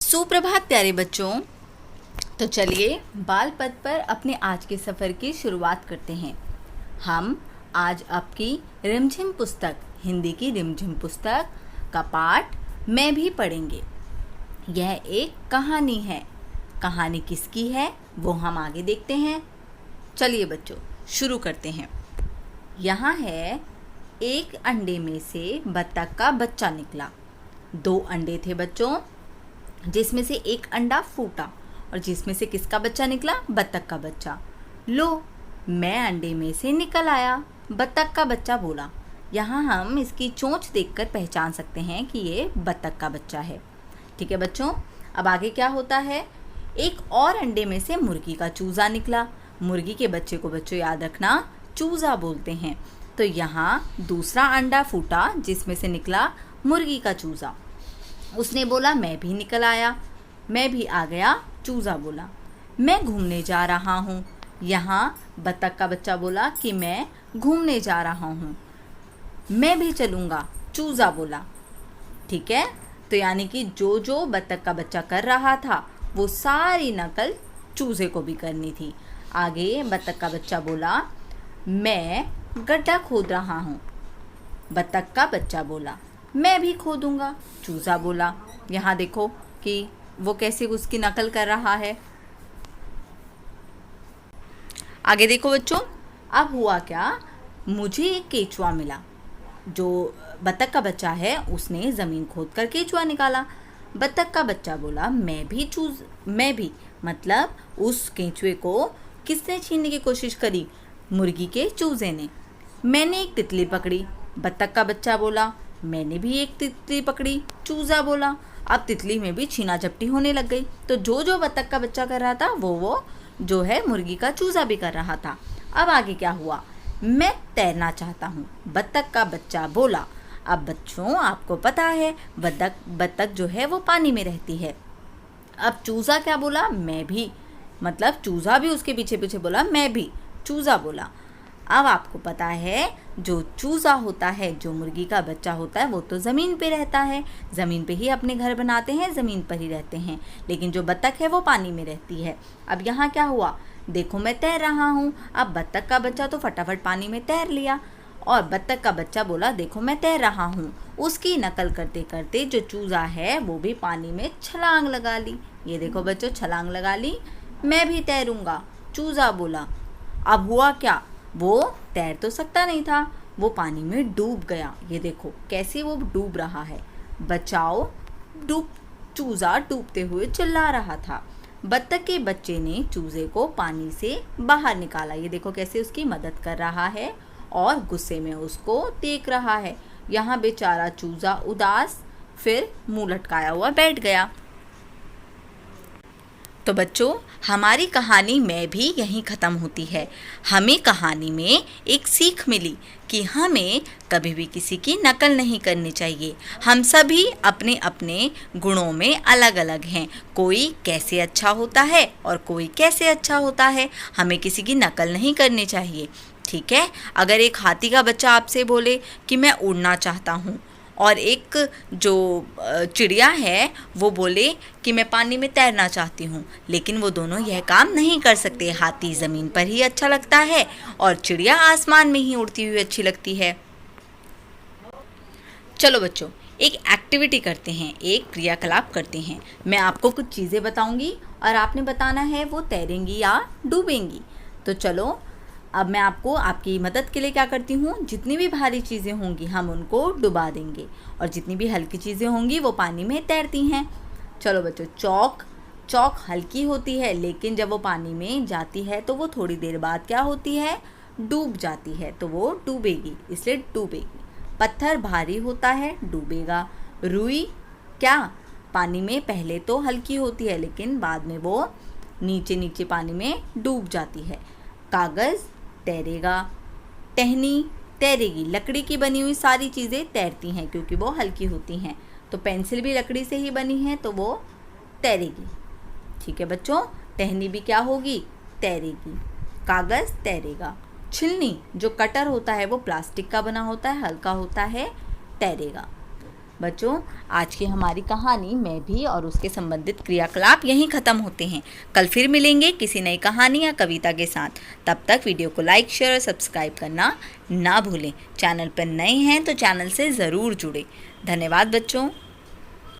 सुप्रभात प्यारे बच्चों। तो चलिए बाल पथ पर अपने आज के सफ़र की शुरुआत करते हैं। हम आज आपकी रिमझिम पुस्तक, हिंदी की रिमझिम पुस्तक का पाठ मैं भी पढ़ेंगे। यह एक कहानी है। कहानी किसकी है वो हम आगे देखते हैं। चलिए बच्चों शुरू करते हैं। यहाँ है, एक अंडे में से बत्तख का बच्चा निकला। 2 अंडे थे बच्चों, जिसमें से एक अंडा फूटा और जिसमें से किसका बच्चा निकला? बत्तख का बच्चा। लो, मैं अंडे में से निकल आया, बत्तख का बच्चा बोला। यहाँ हम इसकी चोंच देखकर पहचान सकते हैं कि ये बत्तख का बच्चा है। ठीक है बच्चों, अब आगे क्या होता है? एक और अंडे में से मुर्गी का चूज़ा निकला। मुर्गी के बच्चे को बच्चों याद रखना चूज़ा बोलते हैं। तो यहाँ दूसरा अंडा फूटा जिसमें से निकला मुर्गी का चूज़ा। उसने बोला मैं भी निकल आया, मैं भी आ गया, चूज़ा बोला। मैं घूमने जा रहा हूँ। यहाँ बत्तख का बच्चा बोला कि मैं घूमने जा रहा हूँ। मैं भी चलूँगा, चूज़ा बोला। ठीक है, तो यानी कि जो जो बत्तख का बच्चा कर रहा था वो सारी नकल चूज़े को भी करनी थी। आगे बत्तख का बच्चा बोला मैं गड्ढा खोद रहा हूँ। बत्तख का बच्चा बोला मैं भी खोदूंगा, चूज़ा बोला। यहाँ देखो कि वो कैसे उसकी नकल कर रहा है। आगे देखो बच्चों, अब हुआ क्या? मुझे एक केचुआ मिला। जो बत्तख का बच्चा है उसने ज़मीन खोद कर केचुआ निकाला। बत्तख का बच्चा बोला मैं भी मतलब उस केचुए को किसने छीनने की कोशिश करी? मुर्गी के चूज़े ने। मैंने एक तितली पकड़ी। बत्तख का बच्चा बोला मैंने भी एक तितली पकड़ी, चूज़ा बोला। अब तितली में भी छीना झपटी होने लग गई। तो जो जो बत्तख का बच्चा कर रहा था वो जो है मुर्गी का चूज़ा भी कर रहा था। अब आगे क्या हुआ? मैं तैरना चाहता हूँ, बत्तख का बच्चा बोला। अब बच्चों आपको पता है बत्तख जो है वो पानी में रहती है। अब चूज़ा क्या बोला? मैं भी, मतलब चूज़ा भी उसके पीछे पीछे बोला मैं भी, चूज़ा बोला। अब आपको पता है जो चूज़ा होता है, जो मुर्गी का बच्चा होता है, वो तो ज़मीन पे रहता है, ज़मीन पे ही अपने घर बनाते हैं, ज़मीन पर ही रहते हैं। लेकिन जो बत्तख है वो पानी में रहती है। अब यहाँ क्या हुआ? देखो मैं तैर रहा हूँ। अब बत्तख का बच्चा तो फटाफट पानी में तैर लिया और बत्तख का बच्चा बोला देखो मैं तैर रहा हूँ। उसकी नकल करते करते जो चूज़ा है वो भी पानी में छलांग लगा ली। ये देखो बच्चों, छलांग लगा ली। मैं भी तैरूँगा, चूज़ा बोला। अब हुआ क्या? वो तैर तो सकता नहीं था, वो पानी में डूब गया। ये देखो कैसे वो डूब रहा है। बचाओ, डूब। चूज़ा डूबते हुए चिल्ला रहा था। बत्तख के बच्चे ने चूज़े को पानी से बाहर निकाला। ये देखो कैसे उसकी मदद कर रहा है और गुस्से में उसको देख रहा है। यहाँ बेचारा चूज़ा उदास फिर मुँह लटकाया हुआ बैठ गया। तो बच्चों हमारी कहानी में भी यहीं ख़त्म होती है। हमें कहानी में एक सीख मिली कि हमें कभी भी किसी की नकल नहीं करनी चाहिए। हम सभी अपने अपने गुणों में अलग अलग हैं। कोई कैसे अच्छा होता है और कोई कैसे अच्छा होता है। हमें किसी की नकल नहीं करनी चाहिए। ठीक है, अगर एक हाथी का बच्चा आपसे बोले कि मैं उड़ना चाहता हूँ और एक जो चिड़िया है वो बोले कि मैं पानी में तैरना चाहती हूँ, लेकिन वो दोनों यह काम नहीं कर सकते। हाथी ज़मीन पर ही अच्छा लगता है और चिड़िया आसमान में ही उड़ती हुई अच्छी लगती है। चलो बच्चों एक एक्टिविटी करते हैं, एक क्रियाकलाप करते हैं। मैं आपको कुछ चीज़ें बताऊंगी और आपने बताना है वो तैरेंगी या डूबेंगी। तो चलो अब मैं आपको आपकी मदद के लिए क्या करती हूँ, जितनी भी भारी चीज़ें होंगी हम उनको डुबा देंगे और जितनी भी हल्की चीज़ें होंगी वो पानी में तैरती हैं। चलो बच्चों, चौक हल्की होती है लेकिन जब वो पानी में जाती है तो वो थोड़ी देर बाद क्या होती है? डूब जाती है, तो वो डूबेगी, इसलिए डूबेगी। पत्थर भारी होता है, डूबेगा। रुई क्या पानी में पहले तो हल्की होती है लेकिन बाद में वो नीचे नीचे पानी में डूब जाती है। कागज़ तैरेगा। टहनी तैरेगी। लकड़ी की बनी हुई सारी चीज़ें तैरती हैं क्योंकि वो हल्की होती हैं। तो पेंसिल भी लकड़ी से ही बनी है तो वो तैरेगी। ठीक है बच्चों, टहनी भी क्या होगी? तैरेगी। कागज़ तैरेगा। छिलनी जो कटर होता है वो प्लास्टिक का बना होता है, हल्का होता है, तैरेगा। बच्चों, आज की हमारी कहानी मैं भी और उसके संबंधित क्रियाकलाप यहीं ख़त्म होते हैं। कल फिर मिलेंगे किसी नई कहानी या कविता के साथ। तब तक वीडियो को लाइक, शेयर और सब्सक्राइब करना ना भूलें। चैनल पर नए हैं तो चैनल से ज़रूर जुड़ें। धन्यवाद बच्चों।